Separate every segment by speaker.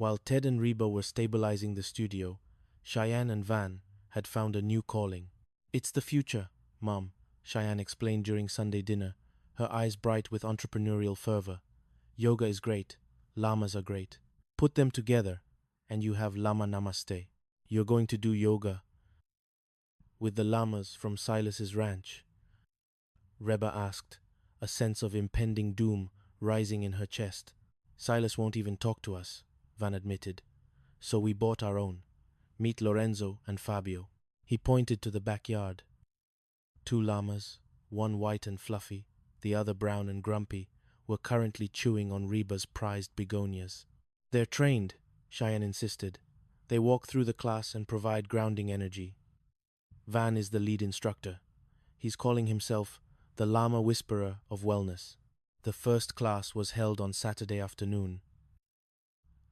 Speaker 1: While Ted and Reba were stabilizing the studio, Cheyenne and Van had found a new calling. "It's the future, Mom," Cheyenne explained during Sunday dinner, her eyes bright with entrepreneurial fervor. "Yoga is great. Lamas are great. Put them together, and you have Lama Namaste. You're going to do yoga with the lamas from Silas's ranch?" Reba asked, a sense of impending doom rising in her chest. "Silas won't even talk to us," Van admitted. "So we bought our own. Meet Lorenzo and Fabio." He pointed to the backyard. Two llamas, one white and fluffy, the other brown and grumpy, were currently chewing on Reba's prized begonias. "They're trained," Cheyenne insisted. "They walk through the class and provide grounding energy. Van is the lead instructor. He's calling himself the Llama Whisperer of Wellness." The first class was held on Saturday afternoon.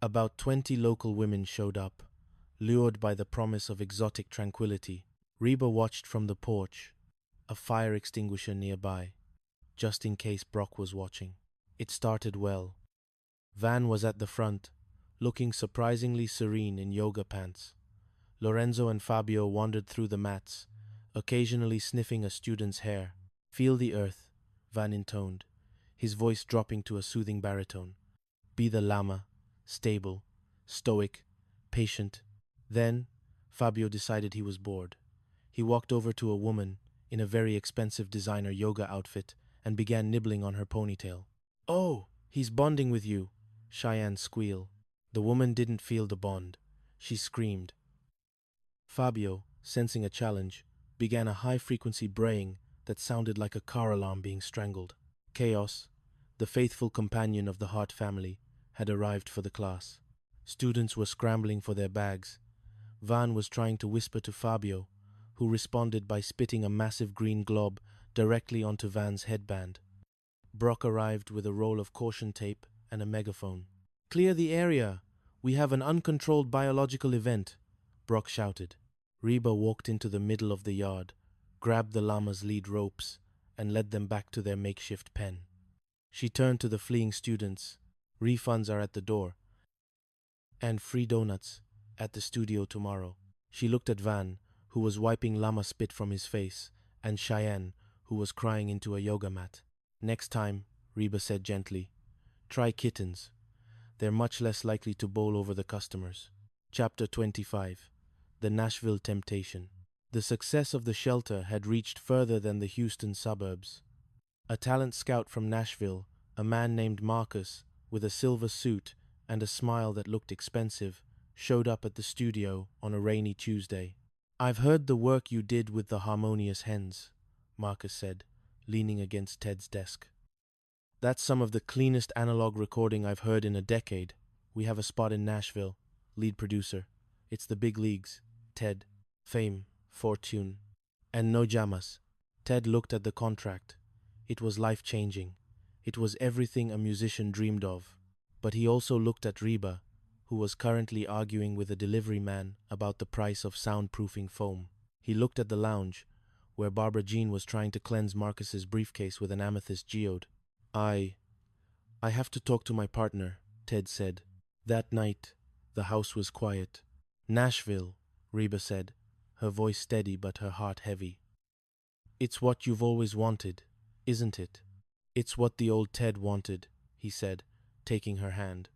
Speaker 1: About 20 local women showed up, lured by the promise of exotic tranquility. Reba watched from the porch, a fire extinguisher nearby, just in case Brock was watching. It started well. Van was at the front, looking surprisingly serene in yoga pants. Lorenzo and Fabio wandered through the mats, occasionally sniffing a student's hair. "Feel the earth," Van intoned, his voice dropping to a soothing baritone. "Be the Lama, stable, stoic, patient." Then, Fabio decided he was bored. He walked over to a woman in a very expensive designer yoga outfit and began nibbling on her ponytail. "Oh, he's bonding with you," Cheyenne squealed. The woman didn't feel the bond. She screamed. Fabio, sensing a challenge, began a high-frequency braying that sounded like a car alarm being strangled. Chaos, the faithful companion of the Hart family, had arrived for the class. Students were scrambling for their bags. Van was trying to whisper to Fabio, who responded by spitting a massive green glob directly onto Van's headband. Brock arrived with a roll of caution tape and a megaphone. "Clear the area! We have an uncontrolled biological event," Brock shouted. Reba walked into the middle of the yard, grabbed the llama's lead ropes, and led them back to their makeshift pen. She turned to the fleeing students. "Refunds are at the door, and free donuts at the studio tomorrow." She looked at Van, who was wiping llama spit from his face, and Cheyenne, who was crying into a yoga mat. "Next time," Reba said gently, "try kittens. They're much less likely to bowl over the customers." Chapter 25. The Nashville Temptation. The success of the shelter had reached further than the Houston suburbs. A talent scout from Nashville, a man named Marcus, with a silver suit and a smile that looked expensive, showed up at the studio on a rainy Tuesday. "I've heard the work you did with the Harmonious Hens," Marcus said, leaning against Ted's desk. "That's some of the cleanest analog recording I've heard in a decade. We have a spot in Nashville. Lead producer. It's the big leagues. Ted. Fame. Fortune. And no jamas." Ted looked at the contract. It was life-changing. It was everything a musician dreamed of. But he also looked at Reba, who was currently arguing with a delivery man about the price of soundproofing foam. He looked at the lounge, where Barbara Jean was trying to cleanse Marcus's briefcase with an amethyst geode. I have to talk to my partner," Ted said. That night, the house was quiet. "Nashville," Reba said, her voice steady but her heart heavy. "It's what you've always wanted, isn't it?" "It's what the old Ted wanted," he said, taking her hand.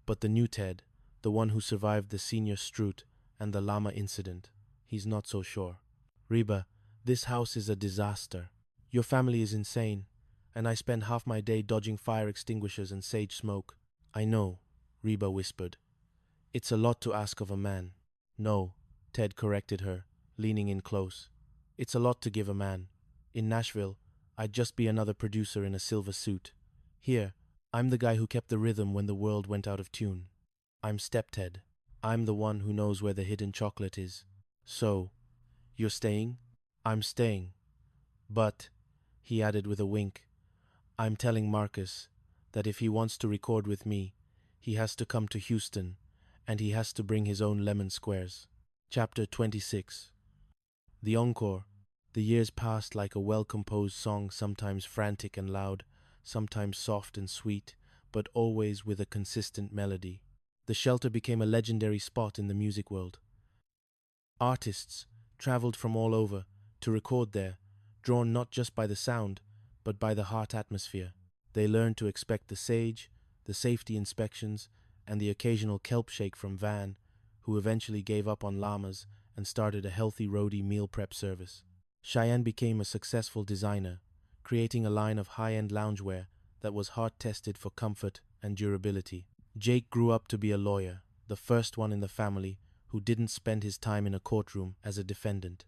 Speaker 1: "But the new Ted, the one who survived the senior Stroot and the llama incident, he's not so sure." "Reba, this house is a disaster. Your family is insane, and I spend half my day dodging fire extinguishers and sage smoke." "I know," Reba whispered. "It's a lot to ask of a man." "No," Ted corrected her, leaning in close. "It's a lot to give a man. In Nashville, I'd just be another producer in a silver suit. Here, I'm the guy who kept the rhythm when the world went out of tune. I'm Step Ted. I'm the one who knows where the hidden chocolate is. So, you're staying?" "I'm staying. But," he added with a wink, "I'm telling Marcus that if he wants to record with me, he has to come to Houston, and he has to bring his own lemon squares." Chapter 26. The encore. The years passed like a well-composed song, sometimes frantic and loud, sometimes soft and sweet, but always with a consistent melody. The shelter became a legendary spot in the music world. Artists traveled from all over to record there, drawn not just by the sound, but by the heart atmosphere. They learned to expect the sage, the safety inspections, and the occasional kelp shake from Van, who eventually gave up on llamas and started a healthy roadie meal prep service. Cheyenne became a successful designer, creating a line of high-end loungewear that was hard-tested for comfort and durability. Jake grew up to be a lawyer, the first one in the family who didn't spend his time in a courtroom as a defendant.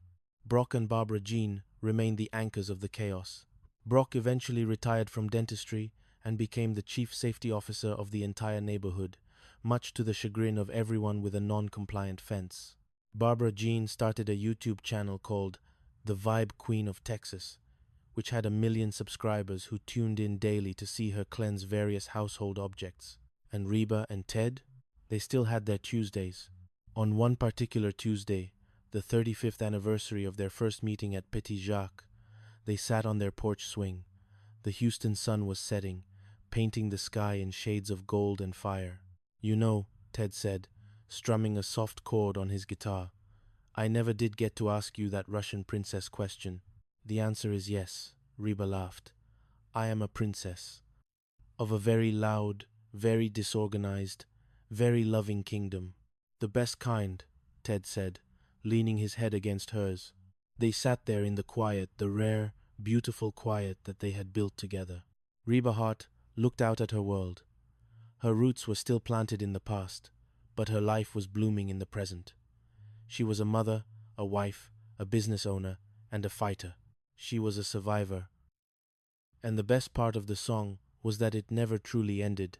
Speaker 1: Brock and Barbara Jean remained the anchors of the chaos. Brock eventually retired from dentistry and became the chief safety officer of the entire neighborhood, much to the chagrin of everyone with a non-compliant fence. Barbara Jean started a YouTube channel called The Vibe Queen of Texas, which had 1 million subscribers who tuned in daily to see her cleanse various household objects. And Reba and Ted? They still had their Tuesdays. On one particular Tuesday, the 35th anniversary of their first meeting at Petit Jacques, they sat on their porch swing. The Houston sun was setting, painting the sky in shades of gold and fire. "You know," Ted said, strumming a soft chord on his guitar, "I never did get to ask you that Russian princess question." "The answer is yes," Reba laughed. "I am a princess. Of a very loud, very disorganized, very loving kingdom. The best kind," Ted said, leaning his head against hers. They sat there in the quiet, the rare, beautiful quiet that they had built together. Reba Hart looked out at her world. Her roots were still planted in the past, but her life was blooming in the present. She was a mother, a wife, a business owner, and a fighter. She was a survivor. And the best part of the song was that it never truly ended.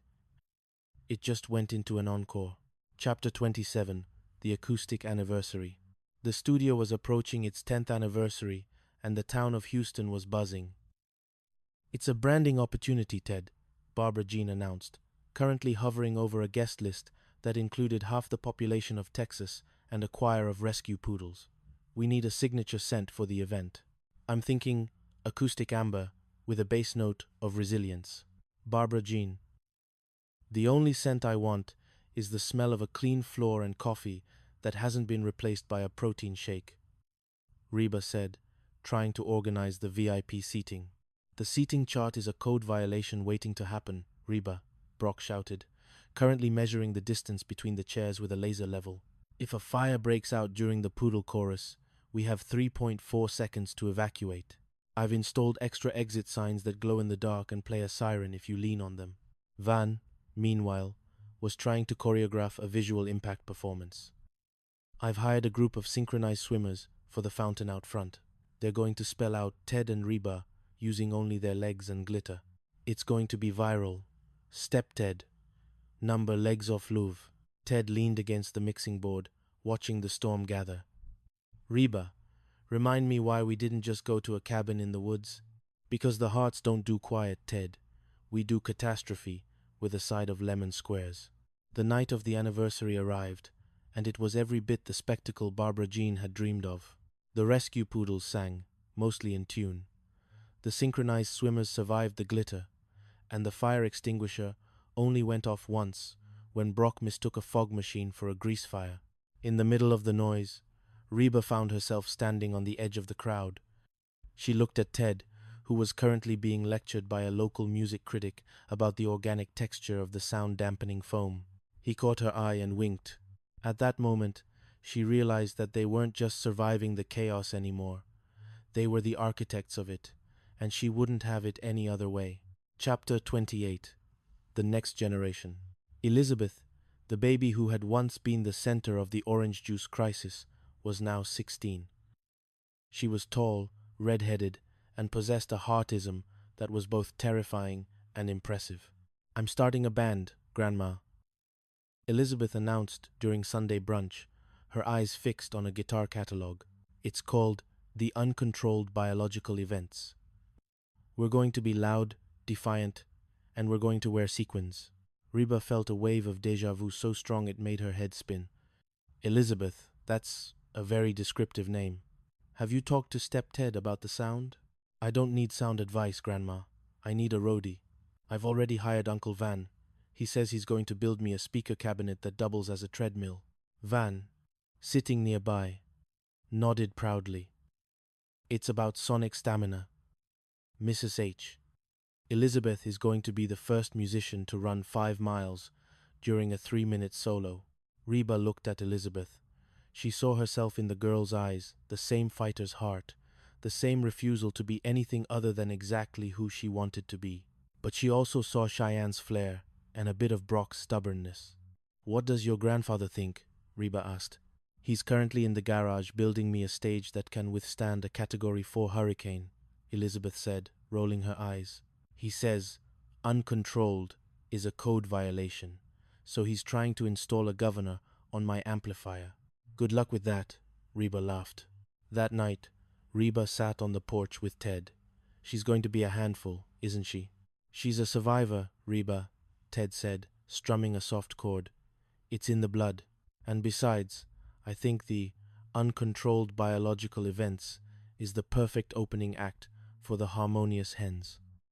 Speaker 1: It just went into an encore. Chapter 27, The Acoustic Anniversary. The studio was approaching its 10th anniversary, and the town of Houston was buzzing. "It's a branding opportunity, Ted," Barbara Jean announced, currently hovering over a guest list that included half the population of Texas and a choir of rescue poodles. "We need a signature scent for the event. I'm thinking acoustic amber with a bass note of resilience." Barbara Jean. "The only scent I want is the smell of a clean floor and coffee that hasn't been replaced by a protein shake," Reba said, trying to organize the VIP seating. "The seating chart is a code violation waiting to happen, Reba," Brock shouted, currently measuring the distance between the chairs with a laser level. "If a fire breaks out during the poodle chorus, we have 3.4 seconds to evacuate. I've installed extra exit signs that glow in the dark and play a siren if you lean on them." Van, meanwhile, was trying to choreograph a visual impact performance. "I've hired a group of synchronized swimmers for the fountain out front. They're going to spell out Ted and Reba using only their legs and glitter. It's going to be viral. Step Ted. Number legs off Louvre." Ted leaned against the mixing board, watching the storm gather. "Reba, remind me why we didn't just go to a cabin in the woods?" "Because the Hearts don't do quiet, Ted. We do catastrophe with a side of lemon squares." The night of the anniversary arrived, and it was every bit the spectacle Barbara Jean had dreamed of. The rescue poodles sang, mostly in tune. The synchronized swimmers survived the glitter, and the fire extinguisher only went off once when Brock mistook a fog machine for a grease fire. In the middle of the noise, Reba found herself standing on the edge of the crowd. She looked at Ted, who was currently being lectured by a local music critic about the organic texture of the sound-dampening foam. He caught her eye and winked. At that moment, she realized that they weren't just surviving the chaos anymore. They were the architects of it, and she wouldn't have it any other way. Chapter 28. The Next Generation. Elizabeth, the baby who had once been the center of the orange juice crisis, was now 16. She was tall, red-headed, and possessed a heartism that was both terrifying and impressive. "I'm starting a band, Grandma," Elizabeth announced during Sunday brunch, her eyes fixed on a guitar catalog. "It's called The Uncontrolled Biological Events. We're going to be loud, defiant, and we're going to wear sequins." Reba felt a wave of déjà vu so strong it made her head spin. "Elizabeth, that's a very descriptive name. Have you talked to Step Ted about the sound?" "I don't need sound advice, Grandma. I need a roadie. I've already hired Uncle Van. He says he's going to build me a speaker cabinet that doubles as a treadmill. Van, sitting nearby, nodded proudly. It's about sonic stamina. Mrs. H. Elizabeth is going to be the first musician to run 5 miles during a 3-minute solo. Reba looked at Elizabeth. She saw herself in the girl's eyes, the same fighter's heart, the same refusal to be anything other than exactly who she wanted to be. But she also saw Cheyenne's flair and a bit of Brock's stubbornness. "What does your grandfather think?" Reba asked. "He's currently in the garage building me a stage that can withstand a Category 4 hurricane," Elizabeth said, rolling her eyes. "He says uncontrolled is a code violation, so he's trying to install a governor on my amplifier." "Good luck with that," Reba laughed. That night, Reba sat on the porch with Ted. "She's going to be a handful, isn't she?" "She's a survivor, Reba," Ted said, strumming a soft chord. "It's in the blood. And besides, I think the uncontrolled biological events is the perfect opening act for the harmonious hens."